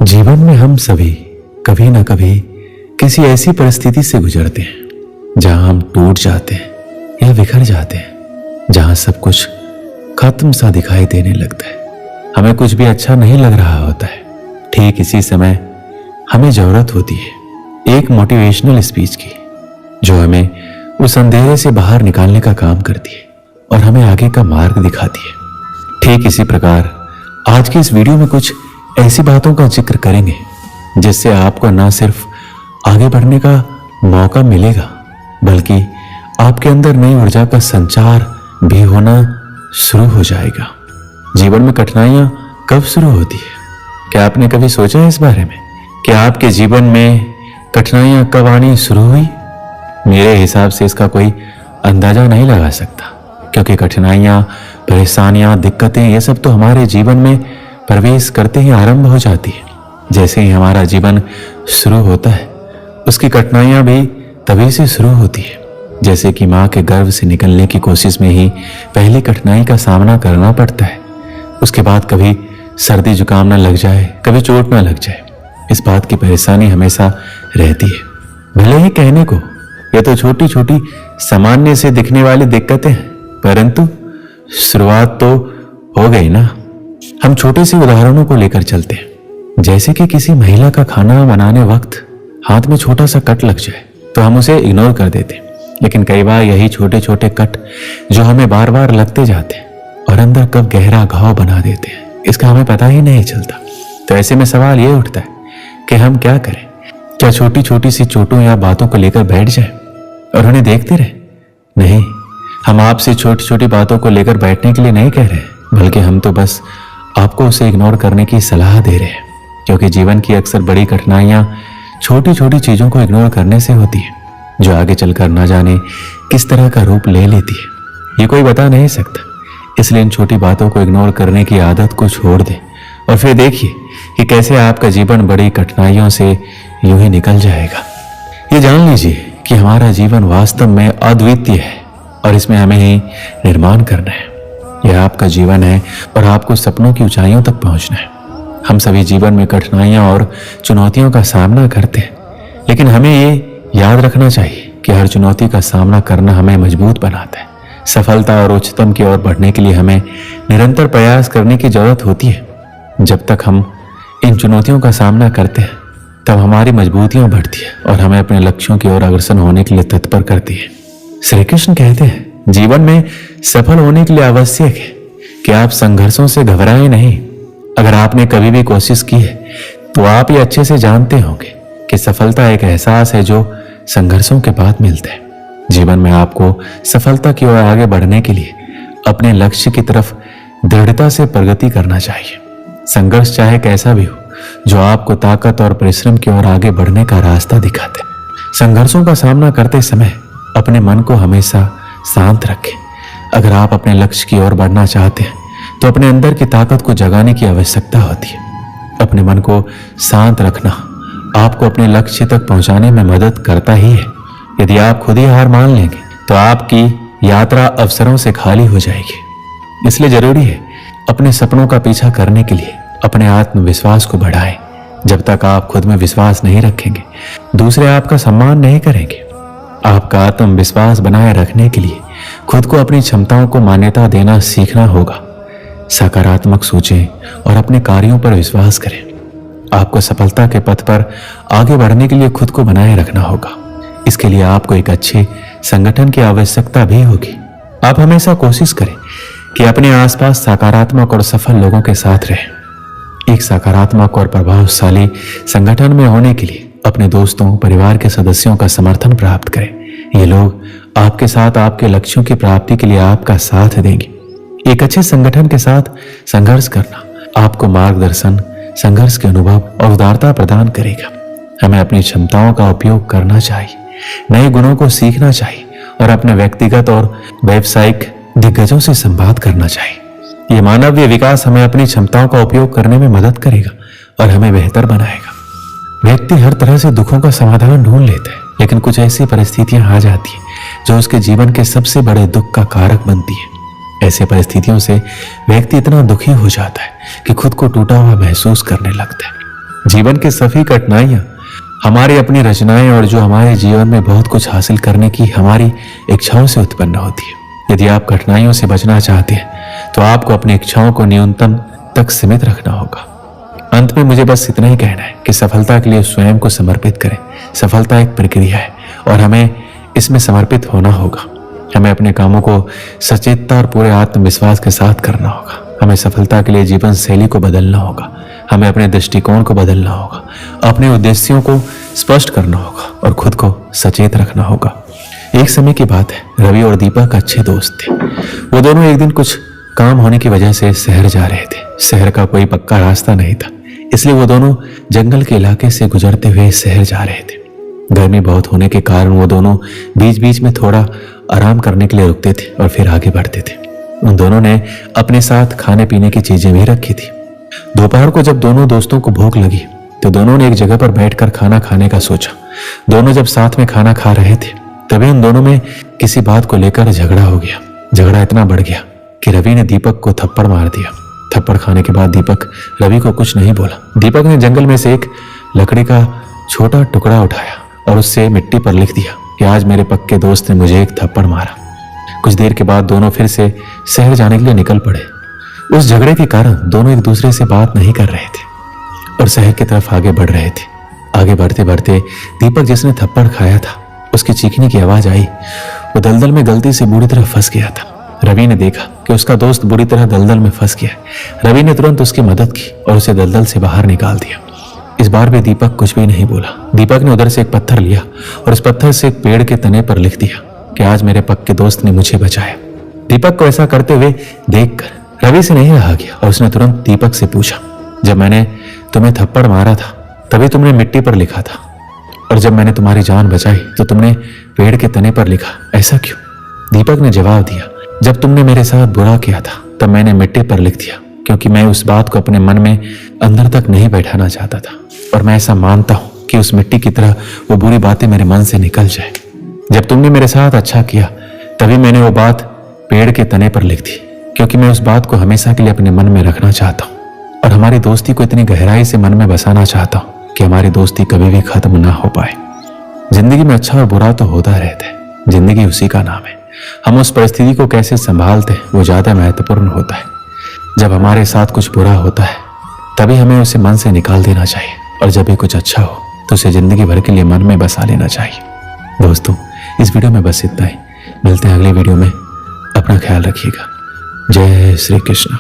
जीवन में हम सभी कभी ना कभी किसी ऐसी परिस्थिति से गुजरते हैं जहां हम टूट जाते हैं या बिखर जाते हैं, जहां सब कुछ खत्म सा दिखाई देने लगता है। हमें कुछ भी अच्छा नहीं लग रहा होता है। ठीक इसी समय हमें जरूरत होती है एक मोटिवेशनल स्पीच की, जो हमें उस अंधेरे से बाहर निकालने का काम करती है और हमें आगे का मार्ग दिखाती है। ठीक इसी प्रकार आज की इस वीडियो में कुछ ऐसी बातों का जिक्र करेंगे जिससे आपको न सिर्फ आगे बढ़ने का मौका मिलेगा, बल्कि आपके अंदर नई ऊर्जा का संचार भी होना शुरू हो जाएगा। जीवन में कठिनाइयां कब शुरू होती है? क्या आपने कभी सोचा है इस बारे में कि आपके जीवन में कठिनाइयां कब आनी शुरू हुई? मेरे हिसाब से इसका कोई अंदाजा नहीं लगा सकता, क्योंकि कठिनाइयां, परेशानियां, दिक्कतें, ये सब तो हमारे जीवन में प्रवेश करते ही आरंभ हो जाती है। जैसे ही हमारा जीवन शुरू होता है, उसकी कठिनाइयां भी तभी से शुरू होती है। जैसे कि माँ के गर्भ से निकलने की कोशिश में ही पहली कठिनाई का सामना करना पड़ता है। उसके बाद कभी सर्दी जुकाम ना लग जाए, कभी चोट ना लग जाए, इस बात की परेशानी हमेशा रहती है। भले ही कहने को ये तो छोटी छोटी सामान्य से दिखने वाली दिक्कतें हैं, परंतु शुरुआत तो हो गई ना। हम छोटे से उदाहरणों को लेकर चलते हैं। जैसे कि किसी महिला का खाना बनाने वक्त हाथ में छोटा सा कट लग जाए तो हम उसे इग्नोर कर देते हैं, लेकिन कई बार यही छोटे छोटे कट जो हमें बार बार लगते जाते हैं और अंदर कब गहरा घाव बना देते हैं, इसका हमें पता ही नहीं चलता। तो ऐसे में सवाल ये उठता है कि हम क्या करें? क्या छोटी छोटी सी चोटों या बातों को लेकर बैठ जाए और उन्हें देखते रहे? नहीं, हम आपसे छोटी छोटी बातों को लेकर बैठने के लिए नहीं कह रहे, बल्कि हम तो बस आपको उसे इग्नोर करने की सलाह दे रहे हैं, क्योंकि जीवन की अक्सर बड़ी कठिनाइयां छोटी छोटी चीजों को इग्नोर करने से होती है, जो आगे चलकर ना जाने किस तरह का रूप ले लेती है, ये कोई बता नहीं सकता। इसलिए इन छोटी बातों को इग्नोर करने की आदत को छोड़ दें और फिर देखिए कि कैसे आपका जीवन बड़ी कठिनाइयों से यूं ही निकल जाएगा। ये जान लीजिए कि हमारा जीवन वास्तव में अद्वितीय है और इसमें हमें ही निर्माण करना है। यह आपका जीवन है और आपको सपनों की ऊंचाइयों तक पहुंचना है। हम सभी जीवन में कठिनाइयां और चुनौतियों का सामना करते हैं, लेकिन हमें ये याद रखना चाहिए कि हर चुनौती का सामना करना हमें मजबूत बनाता है। सफलता और उच्चतम की ओर बढ़ने के लिए हमें निरंतर प्रयास करने की जरूरत होती है। जब तक हम इन चुनौतियों का सामना करते हैं, तब हमारी मजबूतियां बढ़ती है और हमें अपने लक्ष्यों की ओर अग्रसर होने के लिए तत्पर करती है। श्री कृष्ण कहते हैं, जीवन में सफल होने के लिए आवश्यक है कि आप संघर्षों से घबराएं नहीं। अगर आपने कभी भी कोशिश की है तो आप ये अच्छे से जानते होंगे कि सफलता एक एहसास है जो संघर्षों के बाद मिलता है। जीवन में आपको सफलता की ओर आगे बढ़ने के लिए अपने लक्ष्य की तरफ दृढ़ता से प्रगति करना चाहिए। संघर्ष चाहे कैसा भी हो, जो आपको ताकत और परिश्रम की ओर आगे बढ़ने का रास्ता दिखाते हैं। संघर्षों का सामना करते समय अपने मन को हमेशा शांत रखें। अगर आप अपने लक्ष्य की ओर बढ़ना चाहते हैं तो अपने अंदर की ताकत को जगाने की आवश्यकता होती है। अपने मन को शांत रखना आपको अपने लक्ष्य तक पहुंचाने में मदद करता ही है। यदि आप खुद ही हार मान लेंगे तो आपकी यात्रा अवसरों से खाली हो जाएगी। इसलिए जरूरी है अपने सपनों का पीछा करने के लिए अपने आत्मविश्वास को बढ़ाएं। जब तक आप खुद में विश्वास नहीं रखेंगे, दूसरे आपका सम्मान नहीं करेंगे। आपका आत्मविश्वास बनाए रखने के लिए खुद को अपनी क्षमताओं को मान्यता देना सीखना होगा। सकारात्मक सोचें और अपने कार्यों पर विश्वास करें। आपको सफलता के पथ पर आगे बढ़ने के लिए खुद को बनाए रखना होगा। इसके लिए आपको एक अच्छे संगठन की आवश्यकता भी होगी। आप हमेशा कोशिश करें कि अपने आसपास सकारात्मक और सफल लोगों के साथ रहें। एक सकारात्मक और प्रभावशाली संगठन में होने के लिए अपने दोस्तों, परिवार के सदस्यों का समर्थन प्राप्त करें। ये लोग आपके साथ आपके लक्ष्यों की प्राप्ति के लिए आपका साथ देंगे। एक अच्छे संगठन के साथ संघर्ष करना आपको मार्गदर्शन, संघर्ष के अनुभव और उदारता प्रदान करेगा। हमें अपनी क्षमताओं का उपयोग करना चाहिए, नए गुणों को सीखना चाहिए और अपने व्यक्तिगत और व्यावसायिक दिग्गजों से संवाद करना चाहिए। ये मानवीय विकास हमें अपनी क्षमताओं का उपयोग करने में मदद करेगा और हमें बेहतर बनाएगा। व्यक्ति हर तरह से दुखों का समाधान ढूंढ लेता है, लेकिन कुछ ऐसी परिस्थितियां आ जाती हैं जो उसके जीवन के सबसे बड़े दुख का कारक बनती है। ऐसे परिस्थितियों से व्यक्ति इतना दुखी हो जाता है कि खुद को टूटा हुआ महसूस करने लगता है। जीवन की सभी कठिनाइयां हमारी अपनी रचनाएं और जो हमारे जीवन में बहुत कुछ हासिल करने की हमारी इच्छाओं से उत्पन्न होती है। यदि आप कठिनाइयों से बचना चाहते हैं तो आपको अपनी इच्छाओं को न्यूनतम तक सीमित रखना होगा। अंत में मुझे बस इतना ही कहना है कि सफलता के लिए स्वयं को समर्पित करें। सफलता एक प्रक्रिया है और हमें इसमें समर्पित होना होगा। हमें अपने कामों को सचेतता और पूरे आत्मविश्वास के साथ करना होगा। हमें सफलता के लिए जीवन शैली को बदलना होगा। हमें अपने दृष्टिकोण को बदलना होगा, अपने उद्देश्यों को स्पष्ट करना होगा और खुद को सचेत रखना होगा। एक समय की बात है, रवि और दीपक अच्छे दोस्त थे। वो दोनों एक दिन कुछ काम होने की वजह से शहर जा रहे थे। शहर का कोई पक्का रास्ता नहीं था, इसलिए वो दोनों जंगल के इलाके से गुजरते हुए शहर जा रहे थे। गर्मी बहुत होने के कारण वो दोनों बीच बीच में थोड़ा आराम करने के लिए रुकते थे और फिर आगे बढ़ते थे। उन दोनों ने अपने साथ खाने पीने की चीजें भी रखी थी। दोपहर को जब दोनों दोस्तों को भूख लगी तो दोनों ने एक जगह पर बैठकर खाना खाने का सोचा। दोनों जब साथ में खाना खा रहे थे तभी उन दोनों में किसी बात को लेकर झगड़ा हो गया। झगड़ा इतना बढ़ गया कि रवि ने दीपक को थप्पड़ मार दिया। थप्पड़ खाने के बाद दीपक रवि को कुछ नहीं बोला। दीपक ने जंगल में से एक लकड़ी का छोटा टुकड़ा उठाया और उससे मिट्टी पर लिख दिया कि आज मेरे पक्के दोस्त ने मुझे एक थप्पड़ मारा। कुछ देर के बाद दोनों फिर से शहर जाने के लिए निकल पड़े। उस झगड़े के कारण दोनों एक दूसरे से बात नहीं कर रहे थे और शहर की तरफ आगे बढ़ रहे थे। आगे बढ़ते बढ़ते दीपक जिसने थप्पड़ खाया था उसके चीखने की आवाज आई। वो दलदल में गलती से बुरी तरह फंस गया था। रवि ने देखा कि उसका दोस्त बुरी तरह दलदल में फंस गया। रवि ने तुरंत उसकी मदद की और उसे दलदल से बाहर निकाल दिया। इस बार भी दीपक कुछ भी नहीं बोला। दीपक ने उधर से एक पत्थर लिया और उस पत्थर से एक पेड़ के तने पर लिख दिया कि आज मेरे पक्के दोस्त ने मुझे बचाया। दीपक को ऐसा करते हुए देखकर रवि से नहीं रहा गया और उसने तुरंत दीपक से पूछा, जब मैंने तुम्हें थप्पड़ मारा था तभी तुमने मिट्टी पर लिखा था और जब मैंने तुम्हारी जान बचाई तो तुमने पेड़ के तने पर लिखा, ऐसा क्यों? दीपक ने जवाब दिया, जब तुमने मेरे साथ बुरा किया था तब मैंने मिट्टी पर लिख दिया क्योंकि मैं उस बात को अपने मन में अंदर तक नहीं बैठाना चाहता था और मैं ऐसा मानता हूं कि उस मिट्टी की तरह वो बुरी बातें मेरे मन से निकल जाए। जब तुमने मेरे साथ अच्छा किया तभी मैंने वो बात पेड़ के तने पर लिख दी क्योंकि मैं उस बात को हमेशा के लिए अपने मन में रखना चाहता हूँ और हमारी दोस्ती को इतनी गहराई से मन में बसाना चाहता हूँ कि हमारी दोस्ती कभी भी खत्म ना हो पाए। जिंदगी में अच्छा और बुरा तो होता रहता है, जिंदगी उसी का नाम है। हम उस परिस्थिति को कैसे संभालते हैं वो ज्यादा महत्वपूर्ण होता है। जब हमारे साथ कुछ बुरा होता है तभी हमें उसे मन से निकाल देना चाहिए और जब भी कुछ अच्छा हो तो उसे जिंदगी भर के लिए मन में बसा लेना चाहिए। दोस्तों, इस वीडियो में बस इतना ही। मिलते हैं अगले वीडियो में। अपना ख्याल रखिएगा। जय श्री कृष्ण।